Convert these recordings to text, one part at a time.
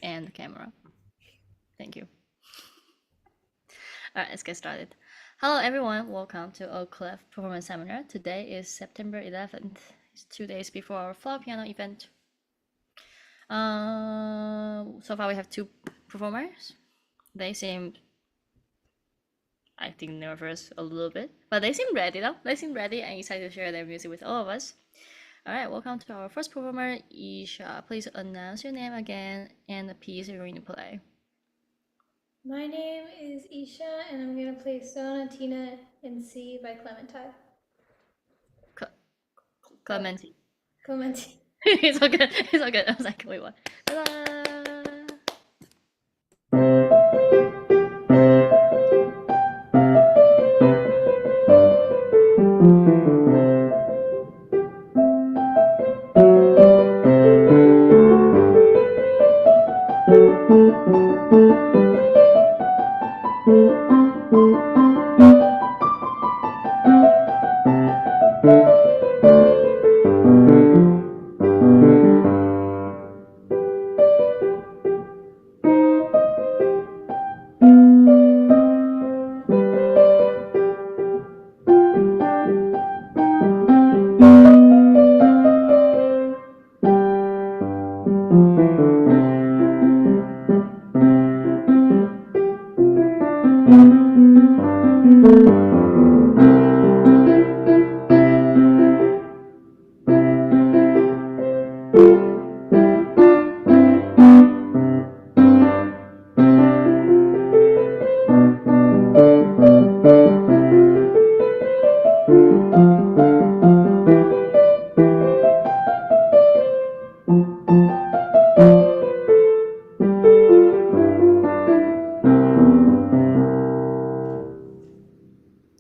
and the camera. Thank you. All right, let's get started. Hello, everyone. Welcome to Oak Cliff Performance Seminar. Today is September 11th. It's 2 days before our fall piano event. So far we have 2 performers. They seem, I think, nervous a little bit, but they seem ready though. They seem ready and excited to share their music with all of us. All right, welcome to our first performer, Isha. Please announce your name again and the piece you're going to play. My name is Isha, and I'm going to play Sonatina in C by Clementine. Clementi. Clementine. It's all good. It's all good. I was like, wait, what? Ta-da!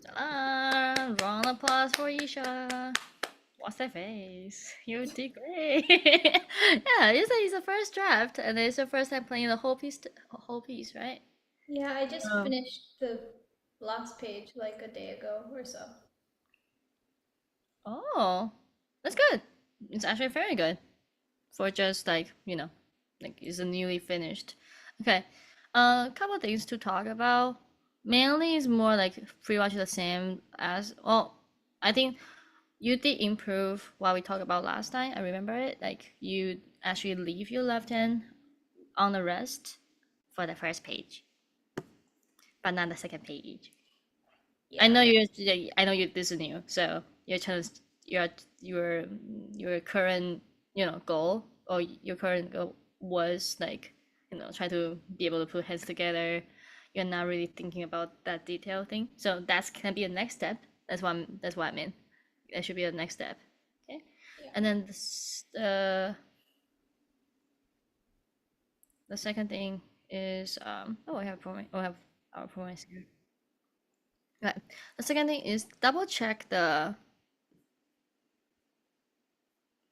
Ta-da! Round of applause for Isha. What's that face? You did great. Yeah, it's a first draft, and it's your first time playing the whole piece, right? Yeah, I just Um, finished the last page like a day ago or so. Oh, that's good. It's actually very good for just like like it's a newly finished. Okay, a couple things to talk about. Mainly is more like pretty much the same as well. I think you did improve what we talked about last time. I remember it. Like you actually leave your left hand on the rest for the first page, but not the second page. Yeah. I know I know you. This is new, so your chance, your your current goal or your current goal was like try to be able to put heads together. You're not really thinking about that detail thing, so that's can be a next step. That's what I mean. That should be a next step. Okay, Yeah. and then the second thing is I have I have our performance here. Right. The second thing is double check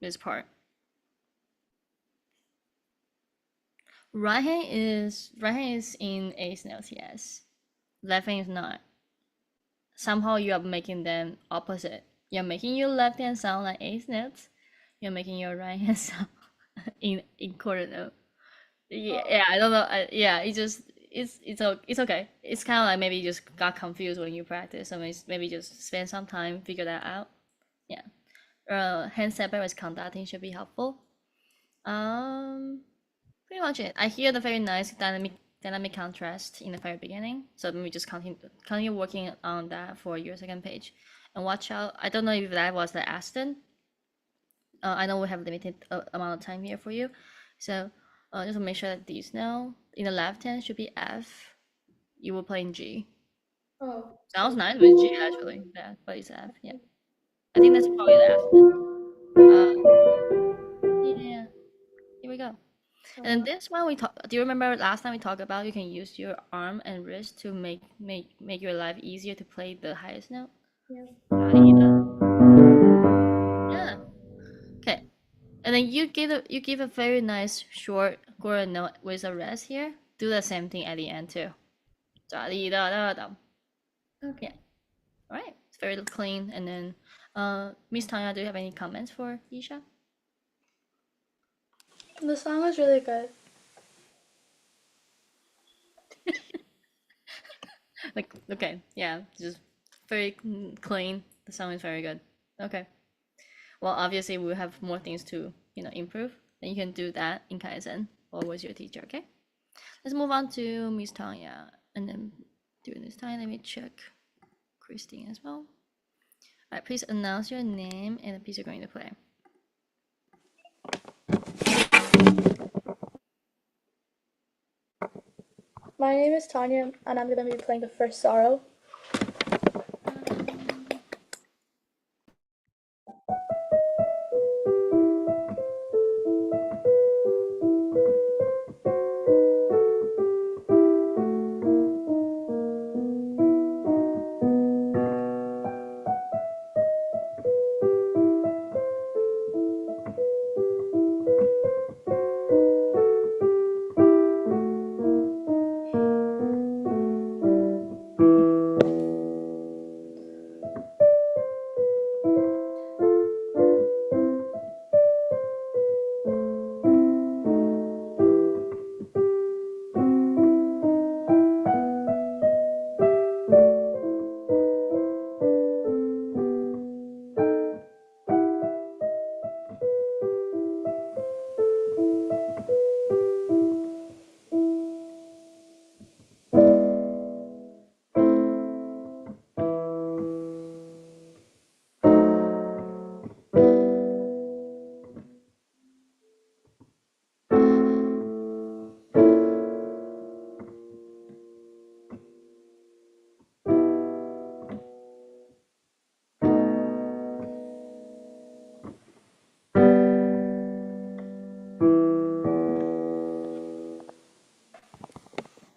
this part. Right hand is in ace notes, yes. Left hand is not. Somehow you are making them opposite. You're making your left hand sound like ace notes. You're making your right hand sound in quarter note. Yeah, Oh, yeah, I don't know. Yeah, it's okay. It's kind of like maybe you just got confused when you practice. So maybe just spend some time figure that out. Yeah. Hand separate with conducting should be helpful. Um, Pretty much it. I hear the very nice dynamic contrast in the very beginning. So let me just continue working on that for your second page. And watch out. I don't know if that was the Aston. I know we have limited amount of time here for you. So just make sure that these now in the left hand should be F. You will play in G. oh, Sounds so nice with G actually. Yeah, but it's F. Yeah. I think that's probably the Aston. Yeah. Here we go. And this one we talk. Do you remember last time we talked about you can use your arm and wrist to make your life easier to play the highest note? yeah. Yeah. Okay. And then you give a very nice short chord note with a rest here. Do the same thing at the end too. Da dee da da da. Okay. Yeah. All right. It's very clean. And then, Miss Tanya, do you have any comments for Isha? The song was really good. Okay, yeah, just very clean. The sound is very good. Okay. Well, obviously we have more things to, improve. Then you can do that in Kaizen or with your teacher, okay? Let's move on to Miss Tanya. And then during this time, let me check Christine as well. All right, please announce your name and the piece you're going to play. My name is Tanya, and I'm going to be playing the first sorrow.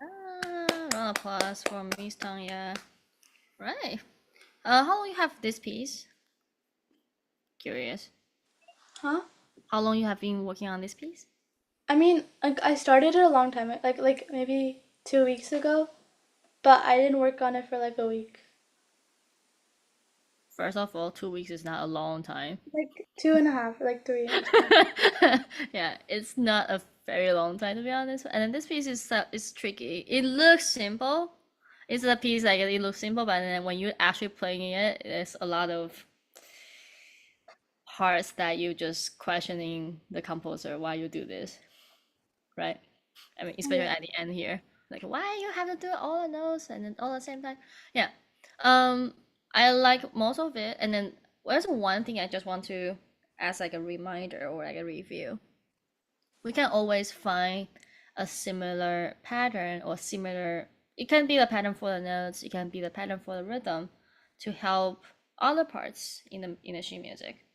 Round of applause for Miss Tanya. Right. How long you have this piece? Curious. Huh? How long you have been working on this piece? I mean, like I started it a long time, like maybe 2 weeks ago, but I didn't work on it for like a week. First of all, 2 weeks is not a long time. Like 2.5, like 3. Yeah, it's not a very long time to be honest. And then this piece is tricky. It looks simple. It's a piece like it looks simple, but then when you're actually playing it, there's a lot of parts that you just questioning the composer why you do this, right? I mean, especially Yeah. at the end here, like why you have to do all the notes and then all at the same time. Yeah, um, I like most of it, and then there's one thing I just want to as like a reminder or like a review. We can always find a similar pattern or similar. It can be the pattern for the notes. It can be the pattern for the rhythm to help other parts in the sheet music.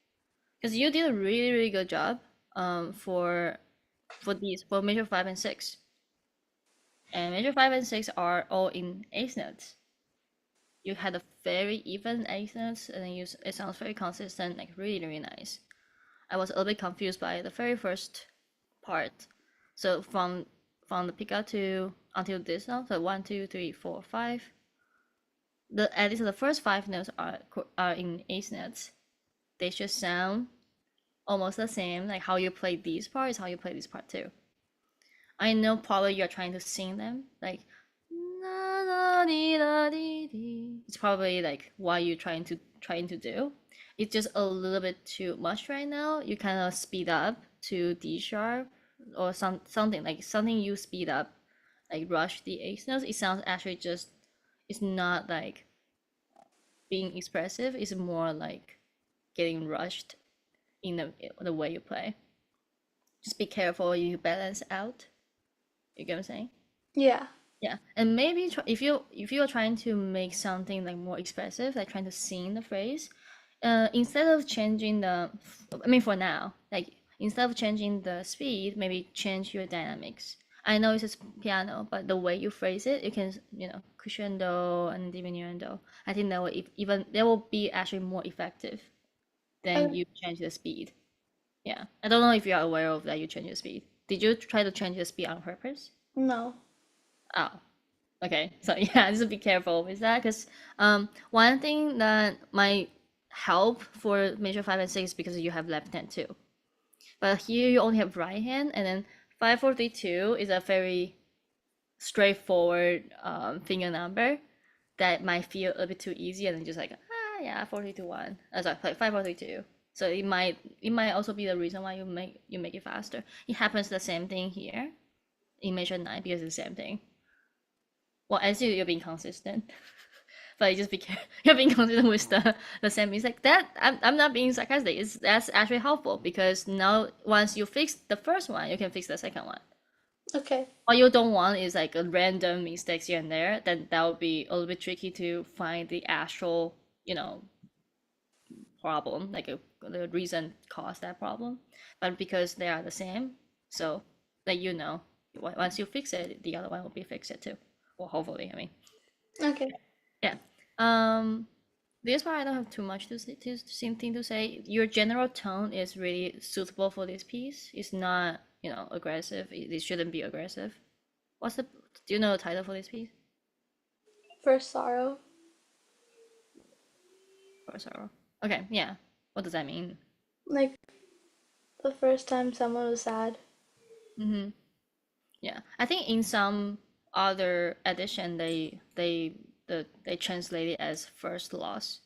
Because you did a really good job for these for major 5 and 6, and major 5 and 6 are all in eighth notes. You had a very even eighth notes, and then it sounds very consistent, like really nice. I was a little bit confused by the very first part. So from the pickup until this note, so 1, 2, 3, 4, 5. At least the first 5 notes are in eighth notes. They should sound almost the same, like how you play these parts, how you play this part too. I know probably you're trying to sing them, like na na dee da dee dee. It's probably like what you're trying to do. It's just a little bit too much right now. You kind of speed up to D sharp or something you speed up, like rush the eighth notes. It sounds actually just it's not like being expressive. It's more like getting rushed in the way you play. Just be careful you balance out. You get what I'm saying? Yeah. Yeah, and maybe if you're trying to make something like more expressive, like trying to sing the phrase, instead of changing I mean for now, like instead of changing the speed, maybe change your dynamics. I know it's just piano, but the way you phrase it, you can crescendo and diminuendo. I think that will be actually more effective than Okay. you change the speed. Yeah, I don't know if you are aware of that. You change the speed. Did you try to change the speed on purpose? No. Oh, okay. So yeah, just be careful with that because one thing that might help for major 5 and 6 because you have left hand too. But here you only have right hand, and then 5, 4, 3, 2 is a very straightforward finger number. that might feel a bit too easy, and then just like, ah, yeah, 4-3-2-1. Sorry, like 5-4-3-2. So it might also be the reason why you make it faster. It happens the same thing here in measure 9 because it's the same thing. Well, as you're being consistent, but you just be you're being consistent with the same mistake. That I'm not being sarcastic. That's actually helpful because now once you fix the first one, you can fix the second one. Okay. What you don't want is like a random mistakes here and there. Then that would be a little bit tricky to find the actual, problem, like the reason caused that problem. But because they are the same, so that once you fix it, the other one will be fixed too. Well, hopefully, I mean, Okay. yeah. This part I don't have too much same thing to say. Your general tone is really suitable for this piece. It's not, aggressive. It shouldn't be aggressive. Do you know the title for this piece? First sorrow. For sorrow. Okay, yeah. What does that mean? Like the first time someone was sad. Mm-hmm. Yeah, I think in some other edition they translate it as first loss,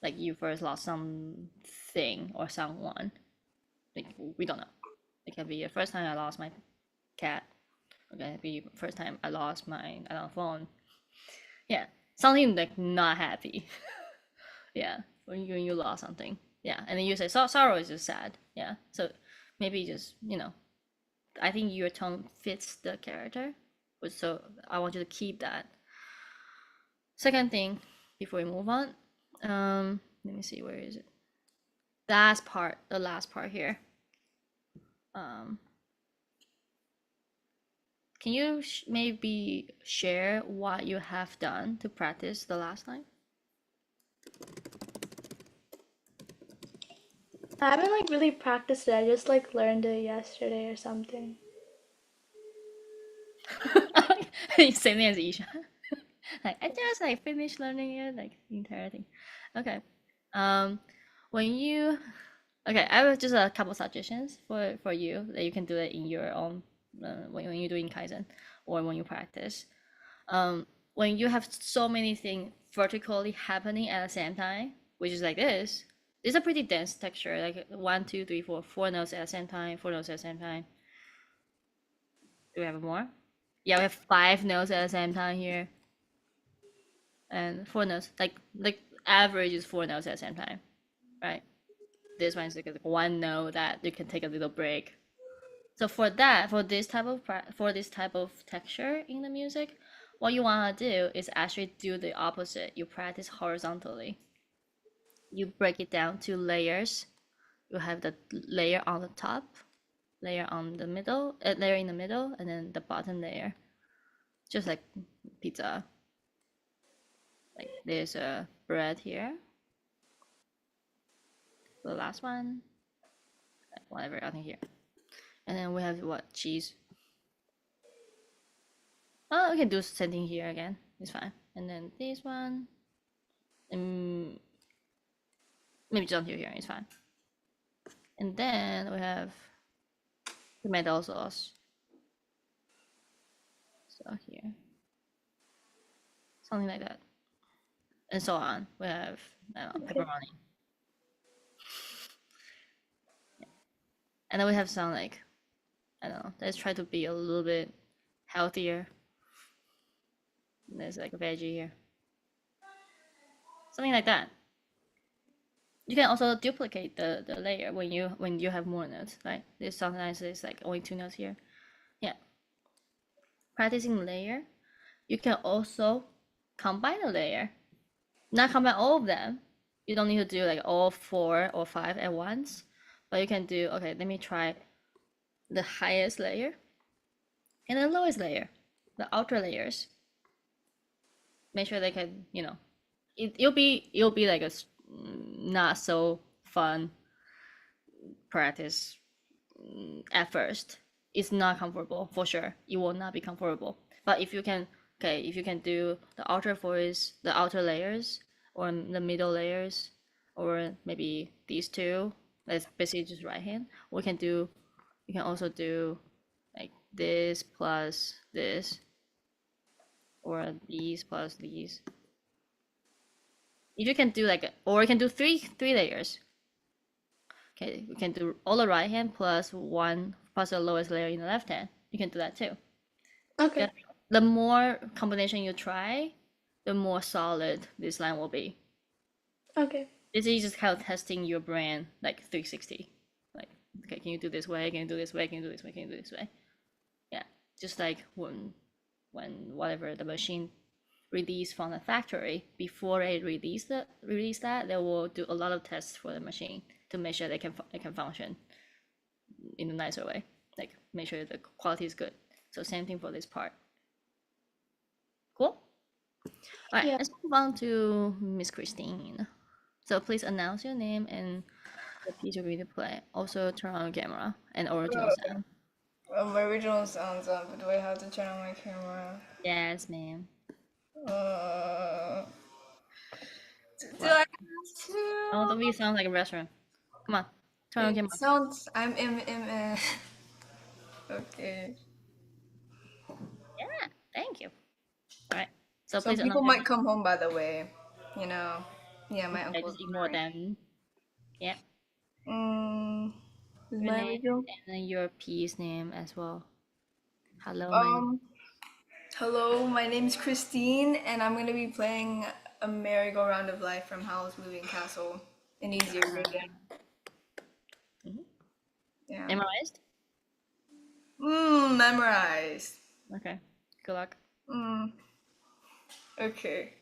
like you first lost something or someone. Like we don't know. It can be the first time I lost my cat. It can be first time I lost my I don't know, phone. Yeah, something like not happy. Yeah, when you lost something. Yeah, and then you say sorrow is just sad. Yeah, so maybe just I think your tone fits the character, so I want you to keep that. Second thing, before we move on, let me see, where is it? The last part here. Um, can you maybe share what you have done to practice the last time? I haven't like really practiced it. I just like learned it yesterday or something. Same thing as Isha. Like I just like finished learning it, like the entire thing. Okay. Um, when you okay, I have just a couple suggestions for you that you can do it in your own when you're doing Kaizen or when you practice. When you have so many things vertically happening at the same time, which is like this. It's a pretty dense texture, like 1, 2, 3, 4 notes at the same time, 4 notes at the same time. Do we have more? Yeah, we have 5 notes at the same time here, and 4 notes. Like average is 4 notes at the same time, right? This one is like one note that you can take a little break. So for this type of texture in the music, what you want to do is actually do the opposite. You practice horizontally. You break it down to layers. You have the layer on the top, layer on the middle, layer in the middle, and then the bottom layer. Just like pizza. Like there's a bread here. The last one, whatever, I think here. And then we have what, cheese. Oh, we can do something here again. It's fine. And then this one, and maybe just here. It's fine. And then we have tomato sauce. So here, something like that, and so on. We have pepperoni, and then we have some like I don't know. Let's try to be a little bit healthier. And there's like a veggie here, something like that. You can also duplicate the layer when you have more notes, right? There's sometimes there's like only 2 notes here. Yeah. Practicing layer, you can also combine a layer. Not combine all of them. You don't need to do like all 4 or 5 at once, but you can do, okay, let me try the highest layer and the lowest layer, the outer layers. Make sure they can, it'll be like a not so fun practice at first. It's not comfortable for sure. It will not be comfortable. But if you can, okay, if you can do the outer voice, the outer layers, or the middle layers, or maybe these two, that's basically just right hand. We can do. You can also do like this plus this, or these plus these. If you can do like, or you can do three layers. Okay, we can do all the right hand plus one plus the lowest layer in the left hand. You can do that too. Okay. Yeah. The more combination you try, the more solid this line will be. Okay. This is just kind of testing your brain like 360. Like, okay, can you do this way? Can you do this way? Can you do this way? Can you do this way? Yeah, just like when whatever the machine release from the factory, before they release that, they will do a lot of tests for the machine to make sure it can function in a nicer way. Like make sure the quality is good. So same thing for this part. Cool. All right, Yeah. let's move on to Miss Christine. So please announce your name and the piece you're going to play. Also turn on your camera and original sound. My original sound's on, but do I have to turn on my camera? Yes, ma'am. Uh, do What? I have Oh, to? don't be sound like a restaurant. Come on, turn on It camera. sounds. I'm Okay. Yeah, thank you. All right. So Some please announce people your might name. come home, by the way. You know. Yeah, my Okay, uncle's just ignore married. them. Yeah. Mm, is Your my name original? and then your piece name as well. Hello, my name. Um. Hello, my name's Christine, and I'm gonna be playing a merry-go-round of life from Howl's Moving Castle, an easier version. Mhm. Yeah. Memorized? Memorized. Okay. Good luck. Mm. Okay.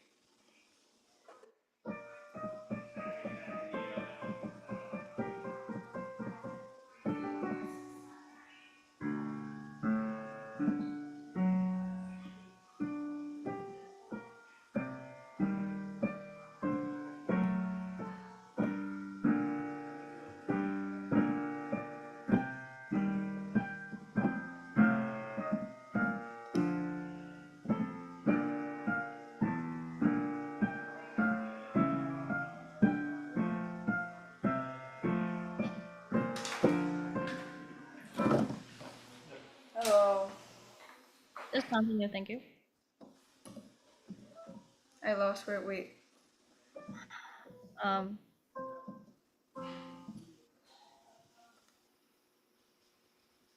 Hello. Just continue. Thank you. I lost where. Wait. Um.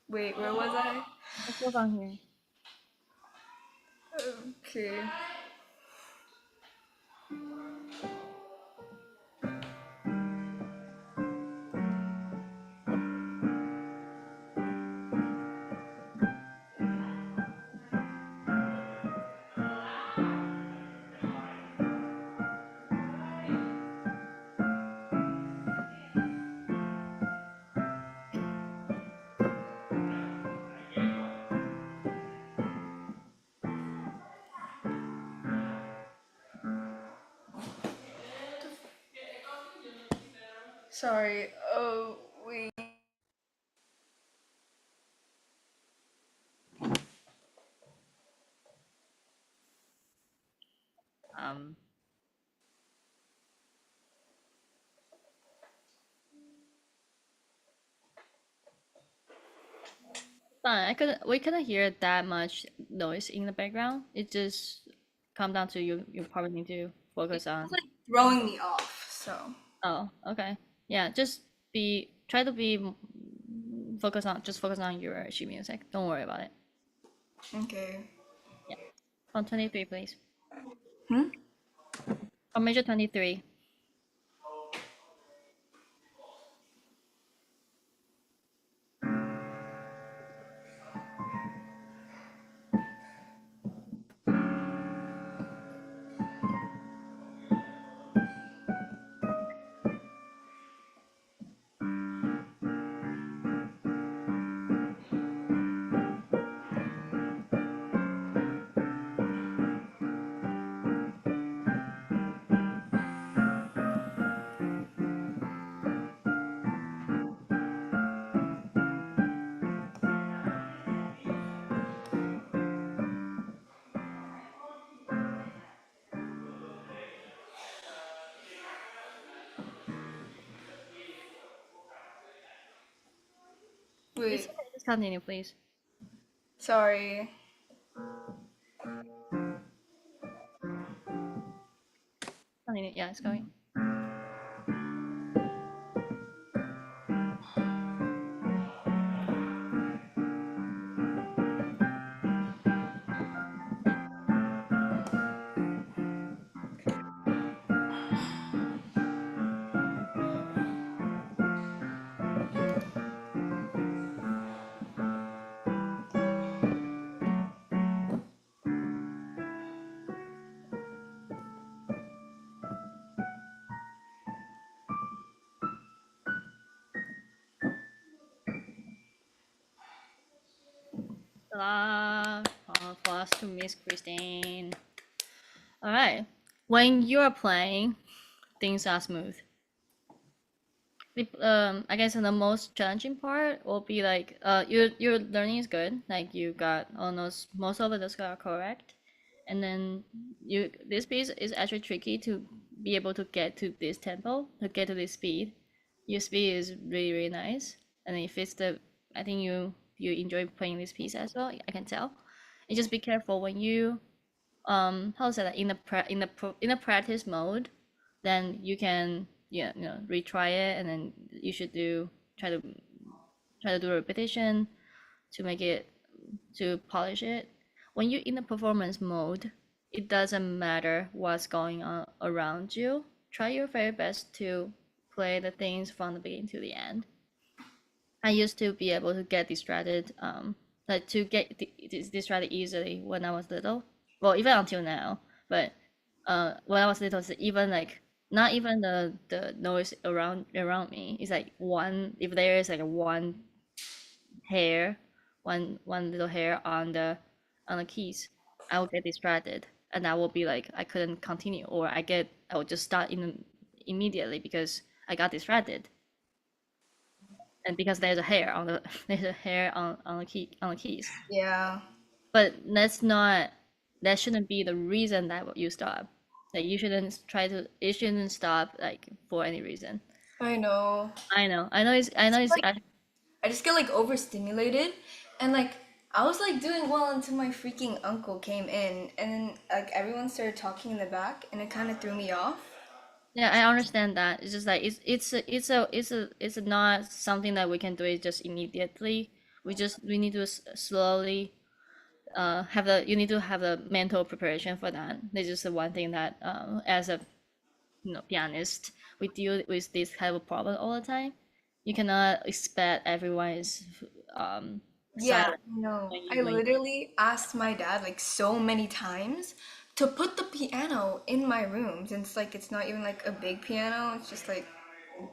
Wait. Where was I? Let's move on here. Okay. Sorry. Oh, wait. Um. Fine. We couldn't hear that much noise in the background. It just come down to you. You probably need to focus on. It's like throwing me off. So. Oh, okay. Yeah. Just try to be focus on your sheet music. Don't worry about it. Okay. Yeah. On 23, please. Hmm. On measure 23. It's Wait. okay. Just continue, please. Sorry. continue. Yeah, it's going. Ta-da! For us to Miss Christine. All right. When you are playing, things are smooth. I guess the most challenging part will be like your learning is good. Like you got almost most of it are correct, and then this piece is actually tricky to be able to get to this tempo, to get to this speed. Your speed is really nice, and if it's the I think you enjoy playing this piece as well. I can tell. And just be careful when you how to say that in the practice mode, then you can retry it, and then you should try to try to do a repetition to make it to polish it. When you're in the performance mode, it doesn't matter what's going on around you. Try your very best to play the things from the beginning to the end. I used to be able to get distracted, like to get distracted easily when I was little. Well, even until now. But when I was little, it's even like not even the noise around me. It's like one if there is like a hair, one little hair on the keys, I will get distracted, and I will be like I couldn't continue, or I will just start in immediately because I got distracted and because there's a hair on the there's a hair on the keys. Yeah. But that shouldn't be the reason that you stop. Like you shouldn't stop like for any reason. I know. I know it's Like I just get like overstimulated and like I was like doing well until my freaking uncle came in and then like everyone started talking in the back and it kind of threw me off. yeah, I understand that. It's just like it's not something that we can do it just immediately. We need to slowly have the you need to have the mental preparation for that. This is the one thing that as a pianist we deal with this kind of problem all the time. You cannot expect everyone is Yeah, silent no. when I you literally asked my dad like so many times to put the piano in my room since like it's not even like a big piano, it's just like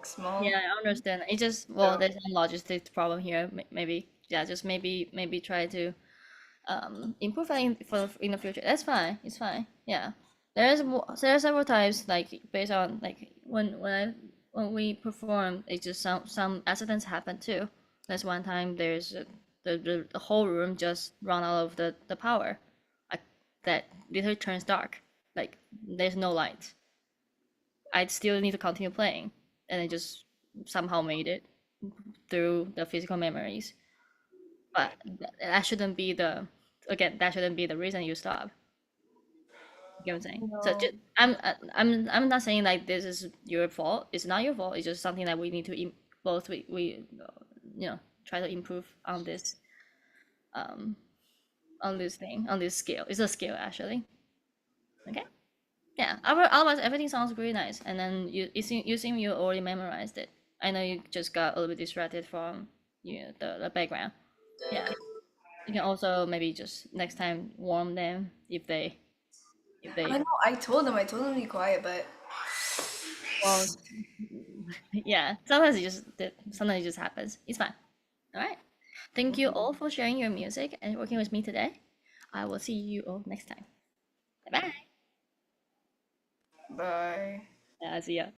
small. yeah, I understand. It just So, there's a logistics problem here. Maybe yeah, just maybe try to improve that in the future. That's fine. It's fine. Yeah, there are several times like based on like when we perform, it just some accidents happen too. There's one time the whole room just run out of the power, like that literally turns dark. Like there's no light. I still need to continue playing, and I just somehow made it through the physical memories. But that shouldn't be that shouldn't be the reason you stop. You get what I'm saying? So no. just, I'm not saying like this is your fault. It's not your fault. It's just something that we need to both we try to improve um on this thing on this skill. It's a skill actually. Okay. Yeah. Otherwise everything sounds really nice, and then you seem you already memorized it. I know you just got a little bit distracted from the background. Yeah. You can also maybe just next time warm them if I they know, I told them to be quiet, but well yeah, sometimes it just happens. It's fine. All right. Thank you all for sharing your music and working with me today. I will see you all next time. Bye bye. bye. Yeah, see ya.